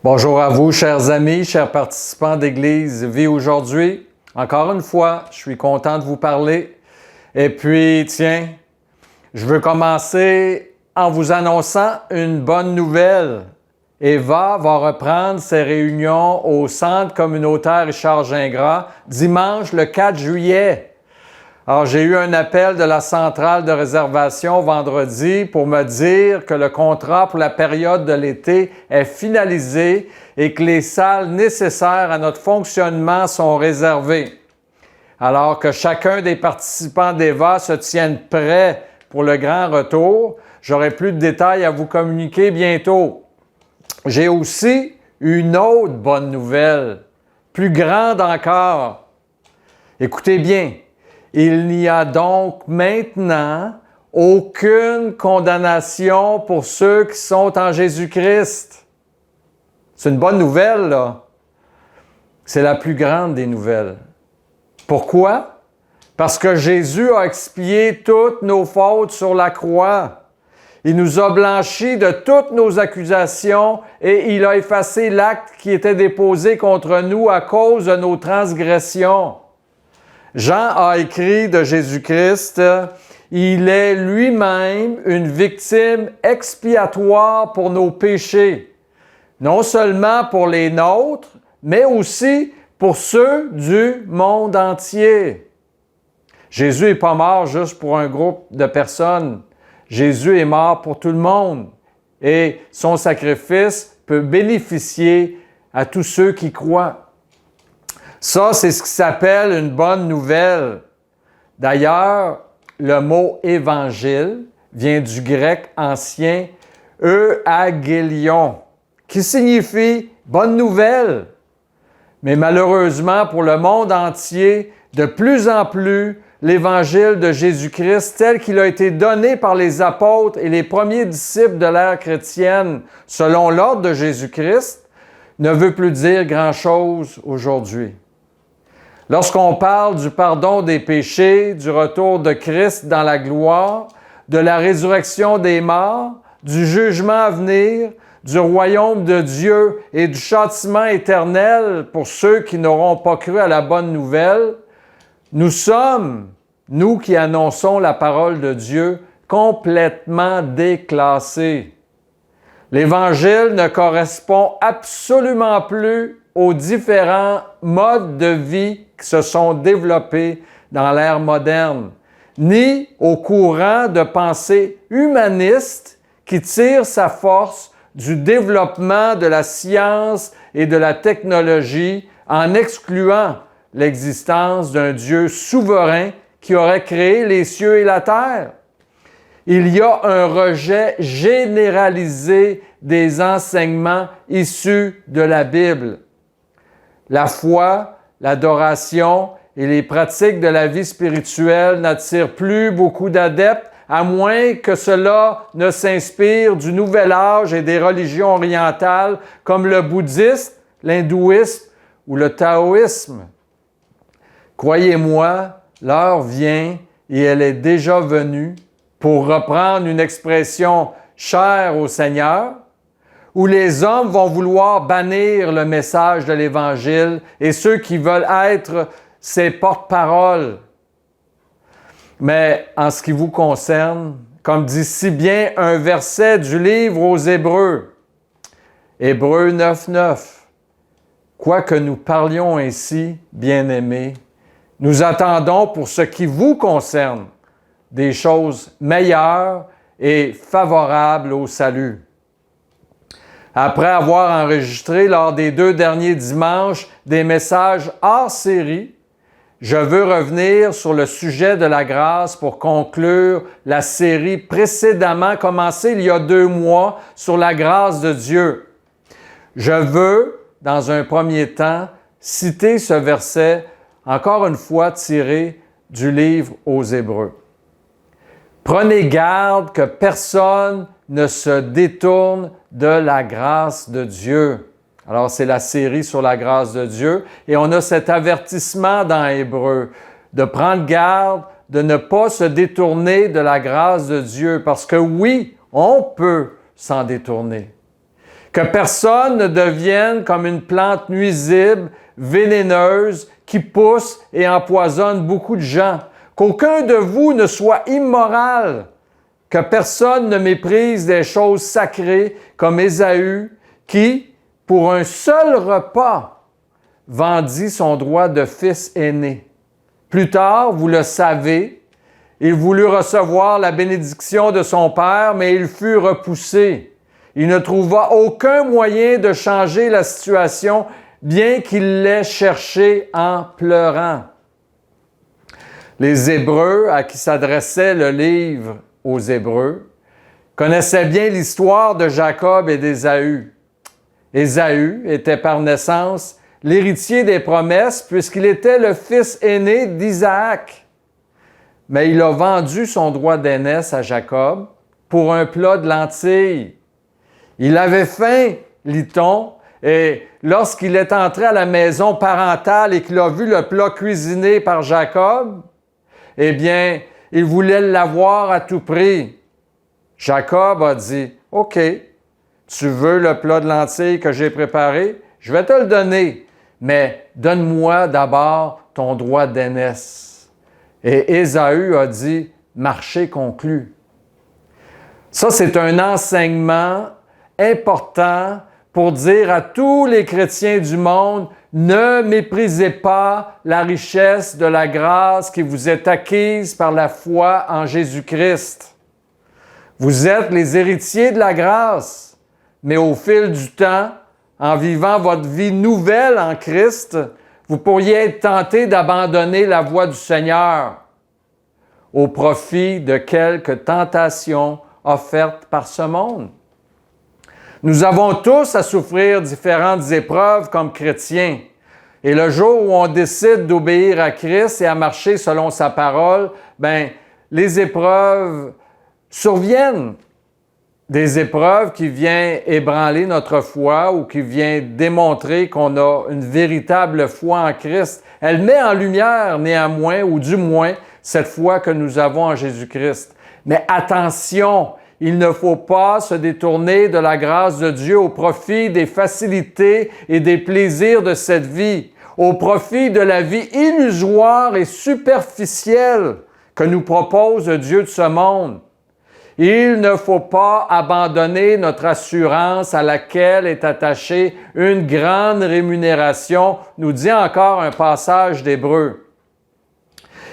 Bonjour à vous, chers amis, chers participants d'Église Vie aujourd'hui. Encore une fois, je suis content de vous parler. Et puis, tiens, je veux commencer en vous annonçant une bonne nouvelle. Eva va reprendre ses réunions au Centre communautaire Richard Gingras dimanche le 4 juillet. Alors, j'ai eu un appel de la centrale de réservation vendredi pour me dire que le contrat pour la période de l'été est finalisé et que les salles nécessaires à notre fonctionnement sont réservées. Alors que chacun des participants d'Eva se tienne prêt pour le grand retour, j'aurai plus de détails à vous communiquer bientôt. J'ai aussi une autre bonne nouvelle, plus grande encore. Écoutez bien. Il n'y a donc maintenant aucune condamnation pour ceux qui sont en Jésus-Christ. C'est une bonne nouvelle, là. C'est la plus grande des nouvelles. Pourquoi? Parce que Jésus a expié toutes nos fautes sur la croix. Il nous a blanchis de toutes nos accusations et il a effacé l'acte qui était déposé contre nous à cause de nos transgressions. Jean a écrit de Jésus-Christ, « Il est lui-même une victime expiatoire pour nos péchés, non seulement pour les nôtres, mais aussi pour ceux du monde entier. » Jésus n'est pas mort juste pour un groupe de personnes. Jésus est mort pour tout le monde et son sacrifice peut bénéficier à tous ceux qui croient. Ça, c'est ce qui s'appelle une bonne nouvelle. D'ailleurs, le mot « évangile » vient du grec ancien « euagélion » qui signifie « bonne nouvelle ». Mais malheureusement, pour le monde entier, de plus en plus, l'Évangile de Jésus-Christ, tel qu'il a été donné par les apôtres et les premiers disciples de l'ère chrétienne, selon l'ordre de Jésus-Christ, ne veut plus dire grand-chose aujourd'hui. Lorsqu'on parle du pardon des péchés, du retour de Christ dans la gloire, de la résurrection des morts, du jugement à venir, du royaume de Dieu et du châtiment éternel pour ceux qui n'auront pas cru à la bonne nouvelle, nous sommes, nous qui annonçons la parole de Dieu, complètement déclassés. L'Évangile ne correspond absolument plus aux différents modes de vie qui se sont développés dans l'ère moderne, ni au courant de pensée humaniste qui tire sa force du développement de la science et de la technologie en excluant l'existence d'un Dieu souverain qui aurait créé les cieux et la terre. Il y a un rejet généralisé des enseignements issus de la Bible. La foi, l'adoration et les pratiques de la vie spirituelle n'attirent plus beaucoup d'adeptes, à moins que cela ne s'inspire du nouvel âge et des religions orientales comme le bouddhisme, l'hindouisme ou le taoïsme. Croyez-moi, l'heure vient et elle est déjà venue, pour reprendre une expression chère au Seigneur, où les hommes vont vouloir bannir le message de l'Évangile et ceux qui veulent être ses porte-paroles. Mais en ce qui vous concerne, comme dit si bien un verset du livre aux Hébreux, Hébreux 9:9, « Quoique nous parlions ainsi, bien-aimés, nous attendons pour ce qui vous concerne des choses meilleures et favorables au salut. » Après avoir enregistré lors des 2 derniers dimanches des messages hors série, je veux revenir sur le sujet de la grâce pour conclure la série précédemment commencée il y a 2 mois sur la grâce de Dieu. Je veux, dans un premier temps, citer ce verset, encore une fois tiré du livre aux Hébreux. « Prenez garde que personne ne se détourne de la grâce de Dieu. » Alors, c'est la série sur la grâce de Dieu. Et on a cet avertissement dans Hébreux de prendre garde, de ne pas se détourner de la grâce de Dieu. Parce que oui, on peut s'en détourner. Que personne ne devienne comme une plante nuisible, vénéneuse, qui pousse et empoisonne beaucoup de gens. Qu'aucun de vous ne soit immoral. Que personne ne méprise des choses sacrées comme Ésaü, qui, pour un seul repas, vendit son droit de fils aîné. Plus tard, vous le savez, il voulut recevoir la bénédiction de son père, mais il fut repoussé. Il ne trouva aucun moyen de changer la situation, bien qu'il l'ait cherché en pleurant. Les Hébreux, à qui s'adressait le livre aux Hébreux, connaissaient bien l'histoire de Jacob et d'Ésaü. Ésaü était par naissance l'héritier des promesses, puisqu'il était le fils aîné d'Isaac. Mais il a vendu son droit d'aînesse à Jacob pour un plat de lentilles. Il avait faim, lit-on, et lorsqu'il est entré à la maison parentale et qu'il a vu le plat cuisiné par Jacob, eh bien, il voulait l'avoir à tout prix. Jacob a dit, « OK, tu veux le plat de lentilles que j'ai préparé? Je vais te le donner, mais donne-moi d'abord ton droit d'aînesse. » Et Ésaü a dit, « Marché conclu. » Ça, c'est un enseignement important pour dire à tous les chrétiens du monde, ne méprisez pas la richesse de la grâce qui vous est acquise par la foi en Jésus-Christ. Vous êtes les héritiers de la grâce, mais au fil du temps, en vivant votre vie nouvelle en Christ, vous pourriez être tenté d'abandonner la voie du Seigneur au profit de quelques tentations offertes par ce monde. Nous avons tous à souffrir différentes épreuves comme chrétiens. Et le jour où on décide d'obéir à Christ et à marcher selon sa parole, les épreuves surviennent. Des épreuves qui viennent ébranler notre foi ou qui viennent démontrer qu'on a une véritable foi en Christ. Elle met en lumière néanmoins, ou du moins, cette foi que nous avons en Jésus-Christ. Mais attention, il ne faut pas se détourner de la grâce de Dieu au profit des facilités et des plaisirs de cette vie, au profit de la vie illusoire et superficielle que nous propose le Dieu de ce monde. Il ne faut pas abandonner notre assurance à laquelle est attachée une grande rémunération, nous dit encore un passage d'Hébreux.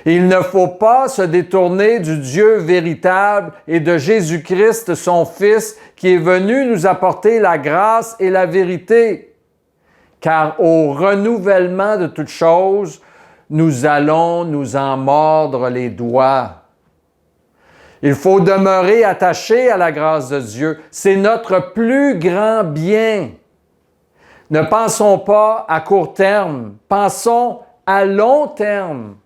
Il ne faut pas se détourner du Dieu véritable et de Jésus-Christ, son Fils, qui est venu nous apporter la grâce et la vérité. Car au renouvellement de toutes choses, nous allons nous en mordre les doigts. Il faut demeurer attaché à la grâce de Dieu. C'est notre plus grand bien. Ne pensons pas à court terme, pensons à long terme.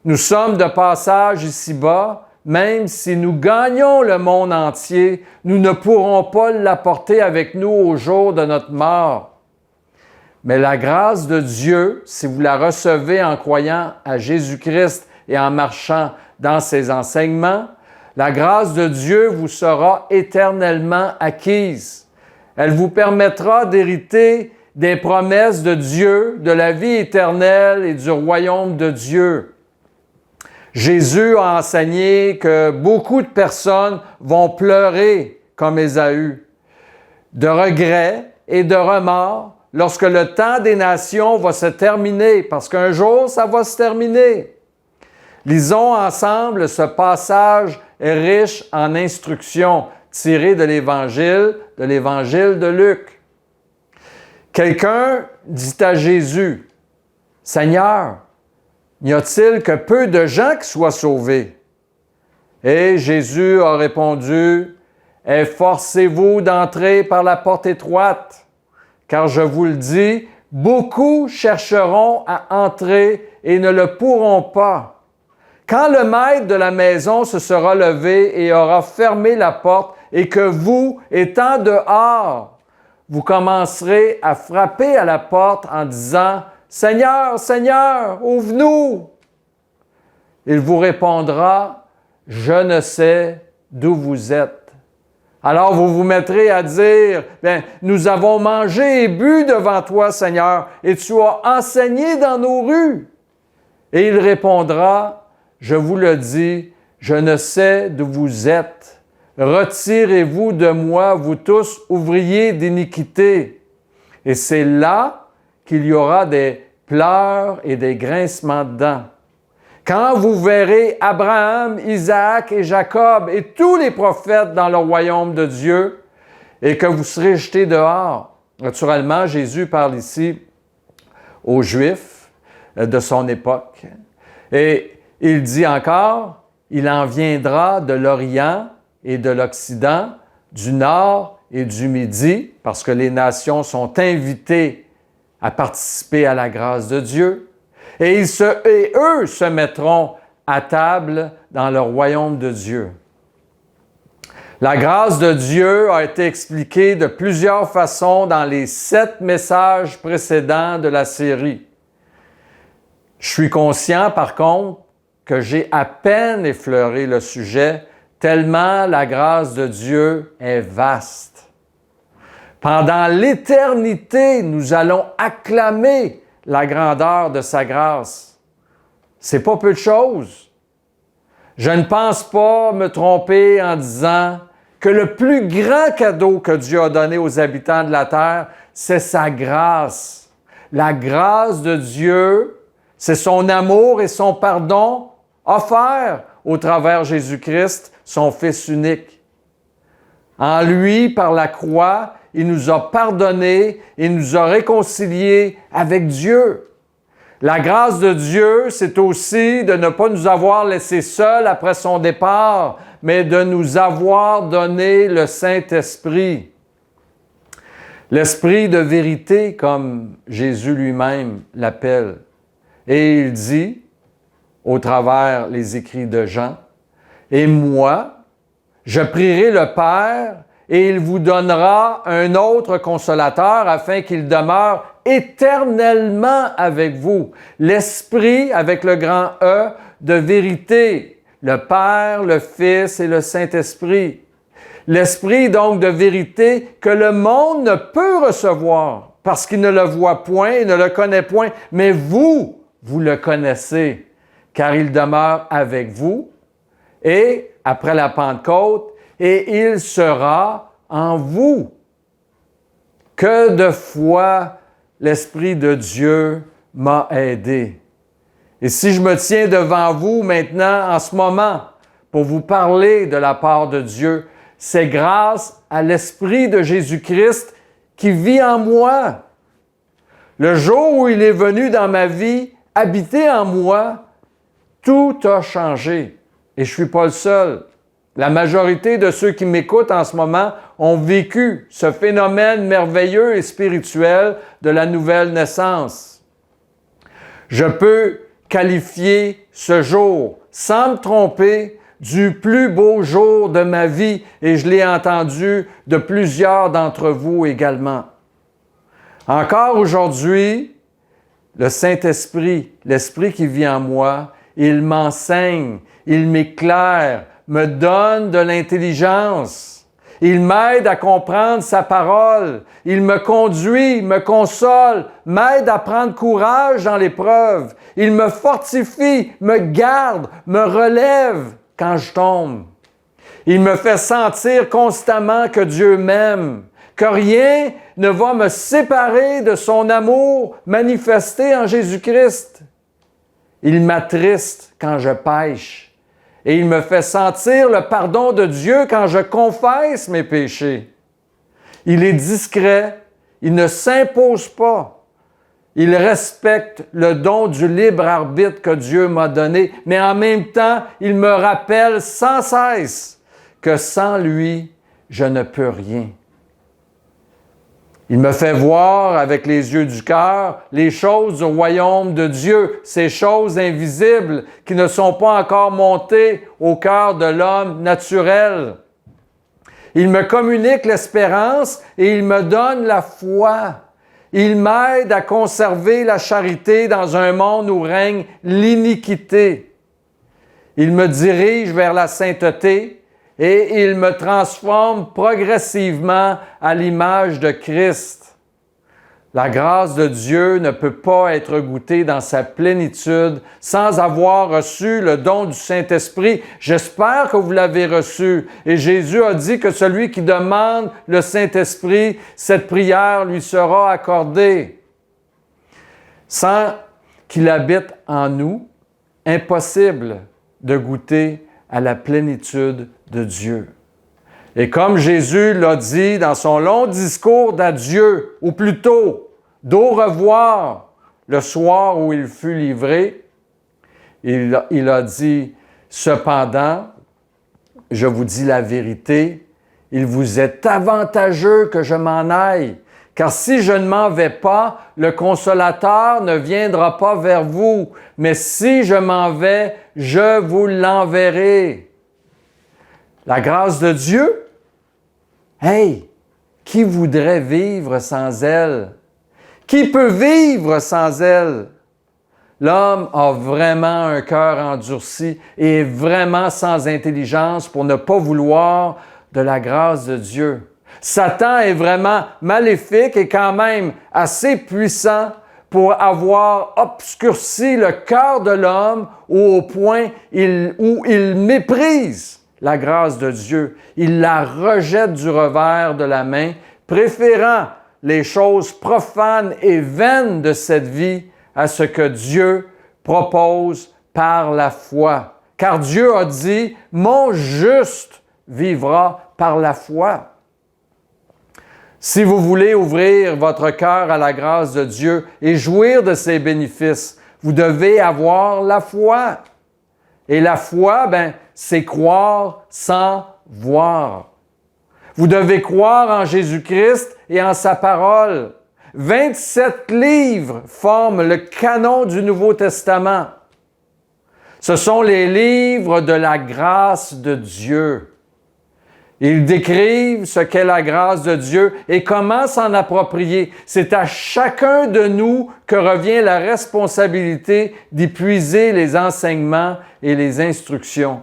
Nous sommes de passage ici-bas, même si nous gagnons le monde entier, nous ne pourrons pas l'apporter avec nous au jour de notre mort. Mais la grâce de Dieu, si vous la recevez en croyant à Jésus-Christ et en marchant dans ses enseignements, la grâce de Dieu vous sera éternellement acquise. Elle vous permettra d'hériter des promesses de Dieu, de la vie éternelle et du royaume de Dieu. Jésus a enseigné que beaucoup de personnes vont pleurer comme Ésaü, de regrets et de remords lorsque le temps des nations va se terminer, parce qu'un jour, ça va se terminer. Lisons ensemble ce passage riche en instructions tiré de l'Évangile de Luc. Quelqu'un dit à Jésus, « Seigneur, n'y a-t-il que peu de gens qui soient sauvés? » Et Jésus a répondu, « Efforcez-vous d'entrer par la porte étroite, car je vous le dis, beaucoup chercheront à entrer et ne le pourront pas. Quand le maître de la maison se sera levé et aura fermé la porte, et que vous, étant dehors, vous commencerez à frapper à la porte en disant, « Seigneur, Seigneur, ouvre-nous! » Il vous répondra, « Je ne sais d'où vous êtes. » Alors vous vous mettrez à dire, bien, nous avons mangé et bu devant toi, Seigneur, et tu as enseigné dans nos rues. Et il répondra, je vous le dis, je ne sais d'où vous êtes. Retirez-vous de moi, vous tous, ouvriers d'iniquité. Et c'est là qu'il y aura des pleurs et des grincements de dents. Quand vous verrez Abraham, Isaac et Jacob et tous les prophètes dans le royaume de Dieu et que vous serez jetés dehors. Naturellement, Jésus parle ici aux Juifs de son époque. Et il dit encore, il en viendra de l'Orient et de l'Occident, du Nord et du Midi, parce que les nations sont invitées à participer à la grâce de Dieu. Et eux se mettront à table dans le royaume de Dieu. La grâce de Dieu a été expliquée de plusieurs façons dans les 7 messages précédents de la série. Je suis conscient, par contre, que j'ai à peine effleuré le sujet, tellement la grâce de Dieu est vaste. Pendant l'éternité, nous allons acclamer la grandeur de sa grâce. C'est pas peu de choses. Je ne pense pas me tromper en disant que le plus grand cadeau que Dieu a donné aux habitants de la terre, c'est sa grâce. La grâce de Dieu, c'est son amour et son pardon offert au travers Jésus-Christ, son Fils unique. En lui, par la croix, il nous a pardonnés, il nous a réconciliés avec Dieu. La grâce de Dieu, c'est aussi de ne pas nous avoir laissés seuls après son départ, mais de nous avoir donné le Saint-Esprit. L'Esprit de vérité, comme Jésus lui-même l'appelle. Et il dit, au travers les écrits de Jean, « Et moi, je prierai le Père, et il vous donnera un autre consolateur afin qu'il demeure éternellement avec vous. L'Esprit, avec le grand E, de vérité, le Père, le Fils et le Saint-Esprit. L'Esprit donc de vérité que le monde ne peut recevoir parce qu'il ne le voit point et ne le connaît point, mais vous le connaissez, car il demeure avec vous. Et après la Pentecôte, et il sera en vous. Que de fois l'Esprit de Dieu m'a aidé. Et si je me tiens devant vous maintenant, en ce moment, pour vous parler de la part de Dieu, c'est grâce à l'Esprit de Jésus-Christ qui vit en moi. Le jour où il est venu dans ma vie, habiter en moi, tout a changé. Et je ne suis pas le seul. La majorité de ceux qui m'écoutent en ce moment ont vécu ce phénomène merveilleux et spirituel de la nouvelle naissance. Je peux qualifier ce jour, sans me tromper, du plus beau jour de ma vie, et je l'ai entendu de plusieurs d'entre vous également. Encore aujourd'hui, le Saint-Esprit, l'Esprit qui vit en moi, il m'enseigne, il m'éclaire, me donne de l'intelligence. Il m'aide à comprendre sa parole. Il me conduit, me console, m'aide à prendre courage dans l'épreuve. Il me fortifie, me garde, me relève quand je tombe. Il me fait sentir constamment que Dieu m'aime, que rien ne va me séparer de son amour manifesté en Jésus-Christ. Il m'attriste quand je pêche. Et il me fait sentir le pardon de Dieu quand je confesse mes péchés. Il est discret, il ne s'impose pas. Il respecte le don du libre arbitre que Dieu m'a donné, mais en même temps, il me rappelle sans cesse que sans lui, je ne peux rien. Il me fait voir avec les yeux du cœur les choses du royaume de Dieu, ces choses invisibles qui ne sont pas encore montées au cœur de l'homme naturel. Il me communique l'espérance et il me donne la foi. Il m'aide à conserver la charité dans un monde où règne l'iniquité. Il me dirige vers la sainteté et il me transforme progressivement à l'image de Christ. La grâce de Dieu ne peut pas être goûtée dans sa plénitude sans avoir reçu le don du Saint-Esprit. J'espère que vous l'avez reçu. Et Jésus a dit que celui qui demande le Saint-Esprit, cette prière lui sera accordée. Sans qu'il habite en nous, impossible de goûter à la plénitude de Dieu. Et comme Jésus l'a dit dans son long discours d'adieu, ou plutôt d'au revoir, le soir où il fut livré, il a dit, « Cependant, je vous dis la vérité, il vous est avantageux que je m'en aille, car si je ne m'en vais pas, le Consolateur ne viendra pas vers vous, mais si je m'en vais, je vous l'enverrai. » La grâce de Dieu, hey, qui voudrait vivre sans elle? Qui peut vivre sans elle? L'homme a vraiment un cœur endurci et est vraiment sans intelligence pour ne pas vouloir de la grâce de Dieu. Satan est vraiment maléfique et quand même assez puissant pour avoir obscurci le cœur de l'homme au point où il méprise la grâce de Dieu. Il la rejette du revers de la main, préférant les choses profanes et vaines de cette vie à ce que Dieu propose par la foi. Car Dieu a dit, « Mon juste vivra par la foi. » Si vous voulez ouvrir votre cœur à la grâce de Dieu et jouir de ses bénéfices, vous devez avoir la foi. Et la foi, c'est croire sans voir. Vous devez croire en Jésus-Christ et en sa parole. 27 livres forment le canon du Nouveau Testament. Ce sont les livres de la grâce de Dieu. Ils décrivent ce qu'est la grâce de Dieu et comment s'en approprier. C'est à chacun de nous que revient la responsabilité d'y puiser les enseignements et les instructions.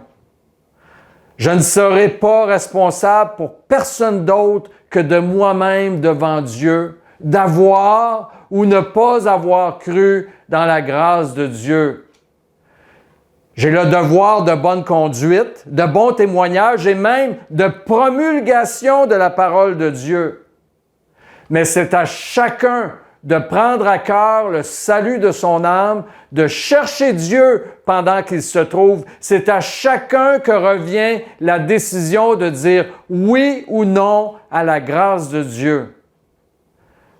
Je ne serai pas responsable pour personne d'autre que de moi-même devant Dieu, d'avoir ou ne pas avoir cru dans la grâce de Dieu. J'ai le devoir de bonne conduite, de bon témoignage et même de promulgation de la parole de Dieu. Mais c'est à chacun de prendre à cœur le salut de son âme, de chercher Dieu pendant qu'il se trouve. C'est à chacun que revient la décision de dire oui ou non à la grâce de Dieu.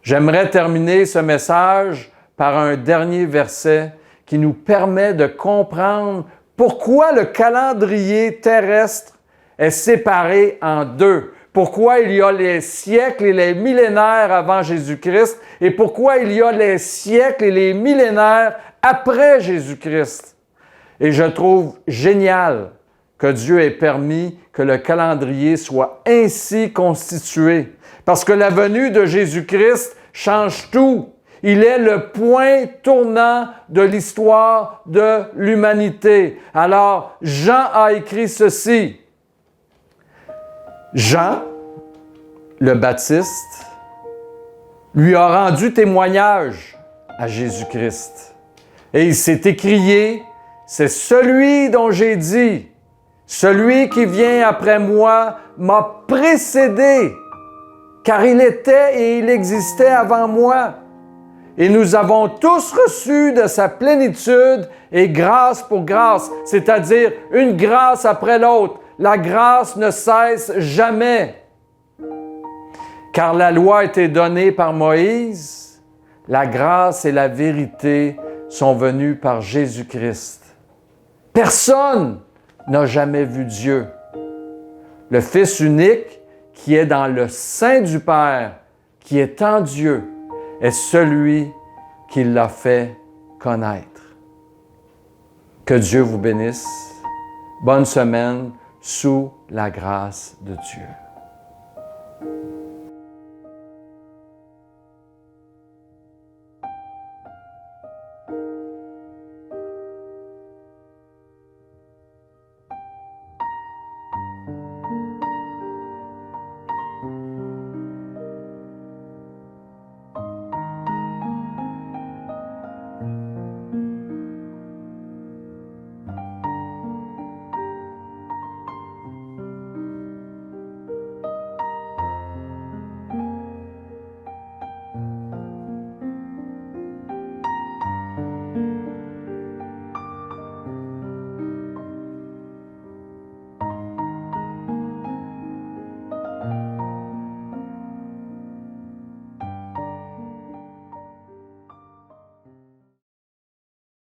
J'aimerais terminer ce message par un dernier verset qui nous permet de comprendre pourquoi le calendrier terrestre est séparé en deux. Pourquoi il y a les siècles et les millénaires avant Jésus-Christ et pourquoi il y a les siècles et les millénaires après Jésus-Christ. Et je trouve génial que Dieu ait permis que le calendrier soit ainsi constitué. Parce que la venue de Jésus-Christ change tout. Il est le point tournant de l'histoire de l'humanité. Alors, Jean a écrit ceci. Jean, le Baptiste, lui a rendu témoignage à Jésus-Christ. Et il s'est écrié, « C'est celui dont j'ai dit, celui qui vient après moi m'a précédé, car il était et il existait avant moi. » Et nous avons tous reçu de sa plénitude et grâce pour grâce, c'est-à-dire une grâce après l'autre. La grâce ne cesse jamais. Car la loi a été donnée par Moïse, la grâce et la vérité sont venues par Jésus-Christ. Personne n'a jamais vu Dieu. Le Fils unique qui est dans le sein du Père, qui est en Dieu, est celui qui l'a fait connaître. Que Dieu vous bénisse. Bonne semaine sous la grâce de Dieu.